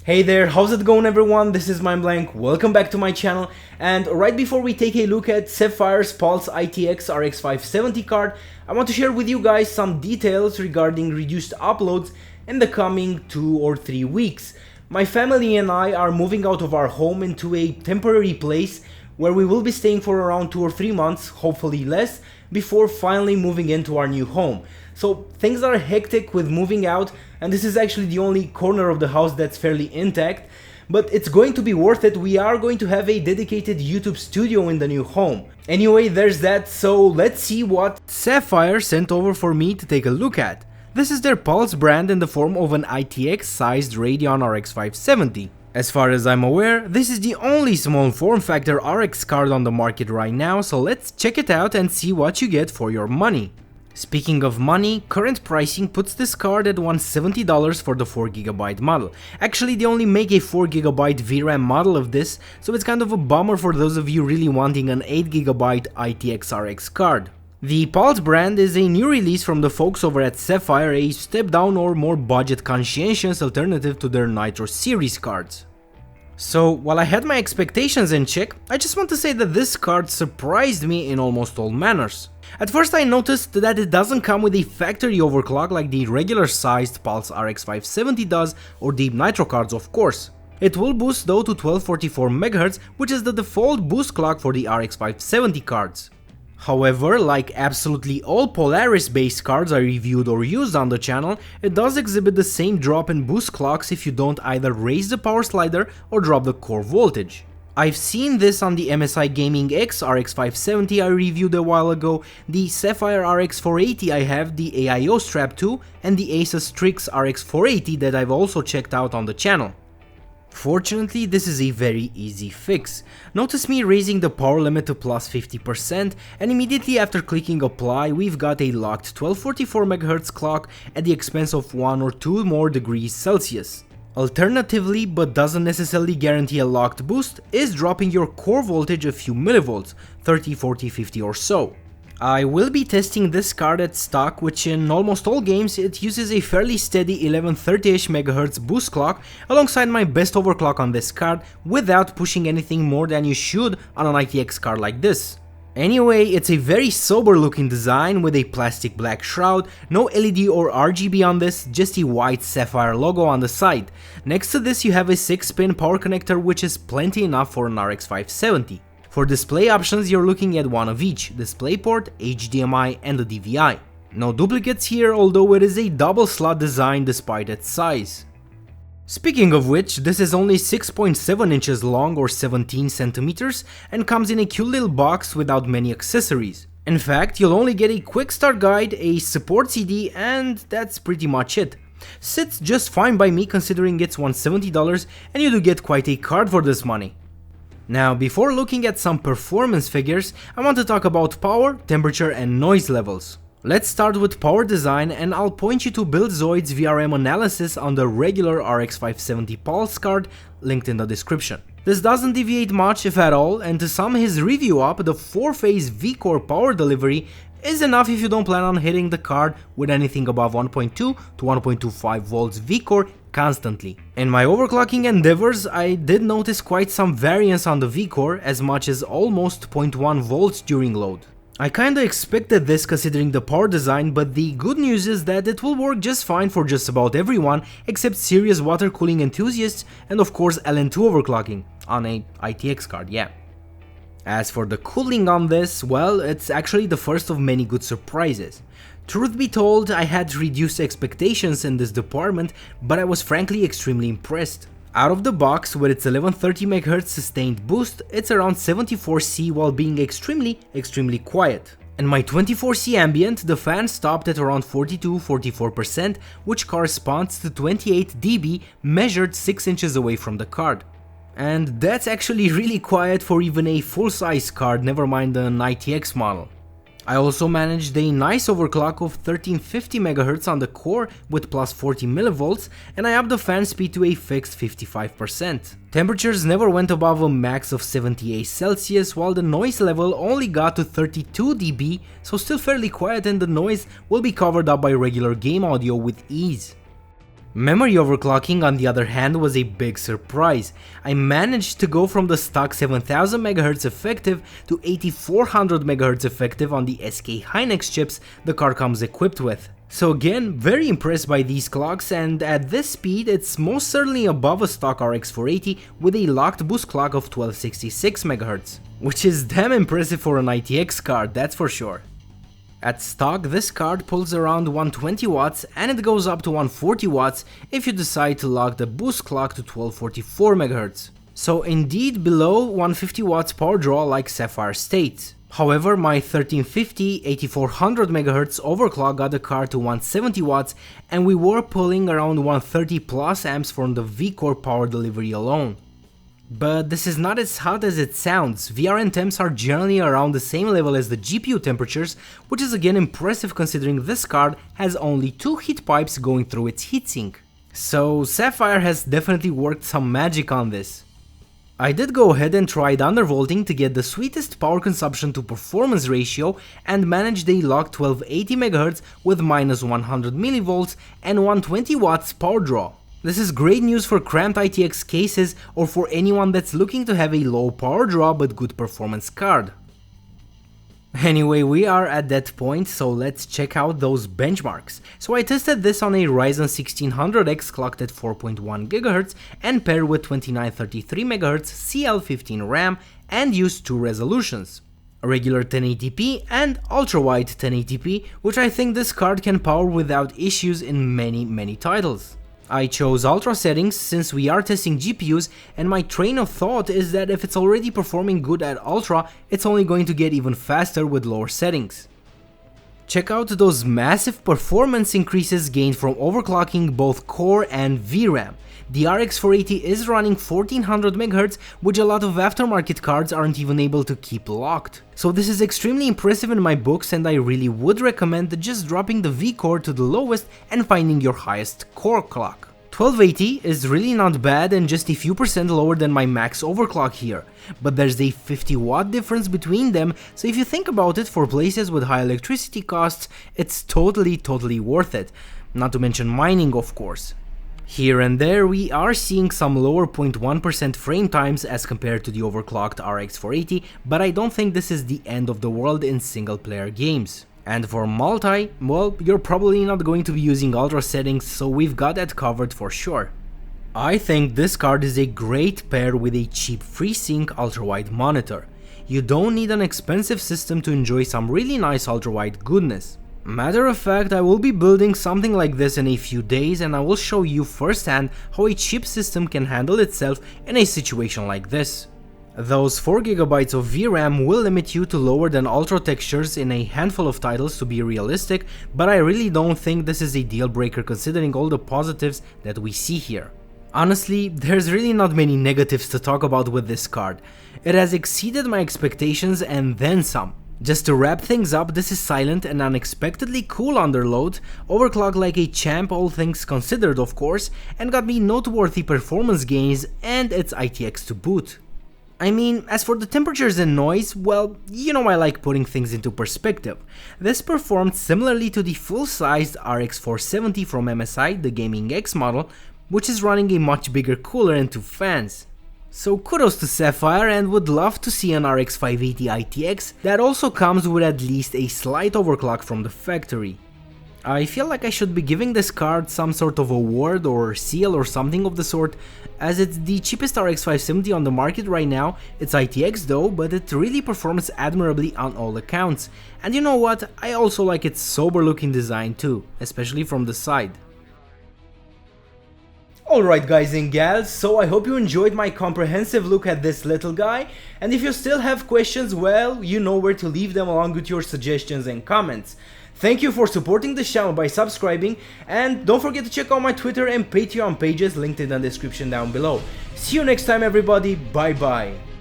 Hey there, how's it going everyone? This is MindBlank, welcome back to my channel, and right before we take a look at SAPPHIRE's Pulse ITX RX 570 card, I want to share with you guys some details regarding reduced uploads in the coming 2 or 3 weeks. My family and I are moving out of our home into a temporary place where we will be staying for around 2 or 3 months, hopefully less, before finally moving into our new home. So things are hectic with moving out, and this is actually the only corner of the house that's fairly intact, but it's going to be worth it. We are going to have a dedicated YouTube studio in the new home. Anyway, there's that, so let's see what SAPPHIRE sent over for me to take a look at. This is their Pulse brand in the form of an ITX sized Radeon RX 570. As far as I'm aware, this is the only small form factor RX card on the market right now, so let's check it out and see what you get for your money. Speaking of money, current pricing puts this card at $170 for the 4GB model. Actually, they only make a 4GB VRAM model of this, so it's kind of a bummer for those of you really wanting an 8GB ITX RX card. The Pulse brand is a new release from the folks over at SAPPHIRE, a step down or more budget conscientious alternative to their Nitro series cards. So, while I had my expectations in check, I just want to say that this card surprised me in almost all manners. At first I noticed that it doesn't come with a factory overclock like the regular sized Pulse RX 570 does, or the Nitro cards of course. It will boost though to 1244 MHz, which is the default boost clock for the RX 570 cards. However, like absolutely all Polaris based cards I reviewed or used on the channel, it does exhibit the same drop in boost clocks if you don't either raise the power slider or drop the core voltage. I've seen this on the MSI Gaming X RX 570 I reviewed a while ago, the SAPPHIRE RX 480 I have, the AIO Strap 2, and the Asus Strix RX 480 that I've also checked out on the channel. Fortunately, this is a very easy fix. Notice me raising the power limit to plus 50%, and immediately after clicking apply, we've got a locked 1244 MHz clock at the expense of 1 or 2 more degrees Celsius. Alternatively, but doesn't necessarily guarantee a locked boost, is dropping your core voltage a few millivolts, 30, 40, 50 or so. I will be testing this card at stock, which in almost all games it uses a fairly steady 1130ish MHz boost clock alongside my best overclock on this card without pushing anything more than you should on an ITX card like this. Anyway, it's a very sober looking design with a plastic black shroud, no LED or RGB on this, just a white SAPPHIRE logo on the side. Next to this you have a 6-pin power connector, which is plenty enough for an RX 570. For display options you're looking at one of each, DisplayPort, HDMI and the DVI. No duplicates here, although it is a double slot design despite its size. Speaking of which, this is only 6.7 inches long or 17 centimeters and comes in a cute little box without many accessories. In fact, you'll only get a quick start guide, a support CD, and that's pretty much it. Sits just fine by me considering it's $170 and you do get quite a card for this money. Now, before looking at some performance figures, I want to talk about power, temperature and noise levels. Let's start with power design, and I'll point you to Buildzoid's VRM analysis on the regular RX 570 Pulse card, linked in the description. This doesn't deviate much if at all, and to sum his review up, the 4-phase V-Core power delivery is enough if you don't plan on hitting the card with anything above 1.2 to 1.25 volts V-Core constantly. In my overclocking endeavors, I did notice quite some variance on the V-Core, as much as almost 0.1 volts during load. I kinda expected this considering the power design, but the good news is that it will work just fine for just about everyone except serious water cooling enthusiasts and of course LN2 overclocking on a ITX card, yeah. As for the cooling on this, well, it's actually the first of many good surprises. Truth be told, I had reduced expectations in this department, but I was frankly extremely impressed. Out of the box, with its 1130 MHz sustained boost, it's around 74C while being extremely quiet. In my 24C ambient, the fan stopped at around 42-44%, which corresponds to 28 dB measured 6 inches away from the card. And that's actually really quiet for even a full-size card, never mind an ITX model. I also managed a nice overclock of 1350 MHz on the core with plus 40 mV, and I upped the fan speed to a fixed 55%. Temperatures never went above a max of 78 Celsius, while the noise level only got to 32 dB, so still fairly quiet, and the noise will be covered up by regular game audio with ease. Memory overclocking, on the other hand, was a big surprise. I managed to go from the stock 7000 MHz effective to 8400 MHz effective on the SK Hynix chips the card comes equipped with. So again, very impressed by these clocks, and at this speed it's most certainly above a stock RX 480 with a locked boost clock of 1266 MHz, which is damn impressive for an ITX card, that's for sure. At stock, this card pulls around 120 watts and it goes up to 140 watts if you decide to lock the boost clock to 1244 MHz. So indeed below 150 watts power draw like SAPPHIRE states. However, my 1350 8400 MHz overclock got the card to 170 watts and we were pulling around 130 plus amps from the V-Core power delivery alone. But this is not as hot as it sounds. VRM temps are generally around the same level as the GPU temperatures, which is again impressive considering this card has only 2 heat pipes going through its heatsink. So SAPPHIRE has definitely worked some magic on this. I did go ahead and tried undervolting to get the sweetest power consumption to performance ratio and managed a locked 1280 MHz with minus 100 mV and 120 watts power draw. This is great news for cramped ITX cases or for anyone that's looking to have a low power draw but good performance card. Anyway, we are at that point, so let's check out those benchmarks. So I tested this on a Ryzen 1600X clocked at 4.1 GHz and paired with 2933 MHz CL15 RAM and used 2 resolutions. A regular 1080p and ultra-wide 1080p, which I think this card can power without issues in many titles. I chose Ultra settings since we are testing GPUs, and my train of thought is that if it's already performing good at Ultra, it's only going to get even faster with lower settings. Check out those massive performance increases gained from overclocking both core and VRAM. The RX 480 is running 1400 MHz, which a lot of aftermarket cards aren't even able to keep locked. So this is extremely impressive in my books, and I really would recommend just dropping the V-Core to the lowest and finding your highest core clock. 1280 is really not bad and just a few percent lower than my max overclock here, but there's a 50 watt difference between them, so if you think about it, for places with high electricity costs, it's totally worth it, not to mention mining of course. Here and there we are seeing some lower 0.1% frame times as compared to the overclocked RX 480, but I don't think this is the end of the world in single player games. And for multi, well, you're probably not going to be using ultra settings, so we've got that covered for sure. I think this card is a great pair with a cheap FreeSync ultra-wide monitor. You don't need an expensive system to enjoy some really nice ultra-wide goodness. Matter of fact, I will be building something like this in a few days and I will show you firsthand how a cheap system can handle itself in a situation like this. Those 4GB of VRAM will limit you to lower than ultra textures in a handful of titles to be realistic, but I really don't think this is a deal breaker considering all the positives that we see here. Honestly, there's really not many negatives to talk about with this card. It has exceeded my expectations and then some. Just to wrap things up, this is silent and unexpectedly cool under load, overclocked like a champ all things considered of course, and got me noteworthy performance gains and its ITX to boot. I mean, as for the temperatures and noise, well, you know I like putting things into perspective. This performed similarly to the full-sized RX 470 from MSI, the Gaming X model, which is running a much bigger cooler and 2 fans. So kudos to SAPPHIRE, and would love to see an RX 580 ITX that also comes with at least a slight overclock from the factory. I feel like I should be giving this card some sort of award or seal or something of the sort, as it's the cheapest RX 570 on the market right now. It's ITX though, but it really performs admirably on all accounts. And you know what, I also like its sober looking design too, especially from the side. Alright guys and gals, so I hope you enjoyed my comprehensive look at this little guy, and if you still have questions, well, you know where to leave them along with your suggestions and comments. Thank you for supporting the channel by subscribing, and don't forget to check out my Twitter and Patreon pages linked in the description down below. See you next time everybody, bye bye.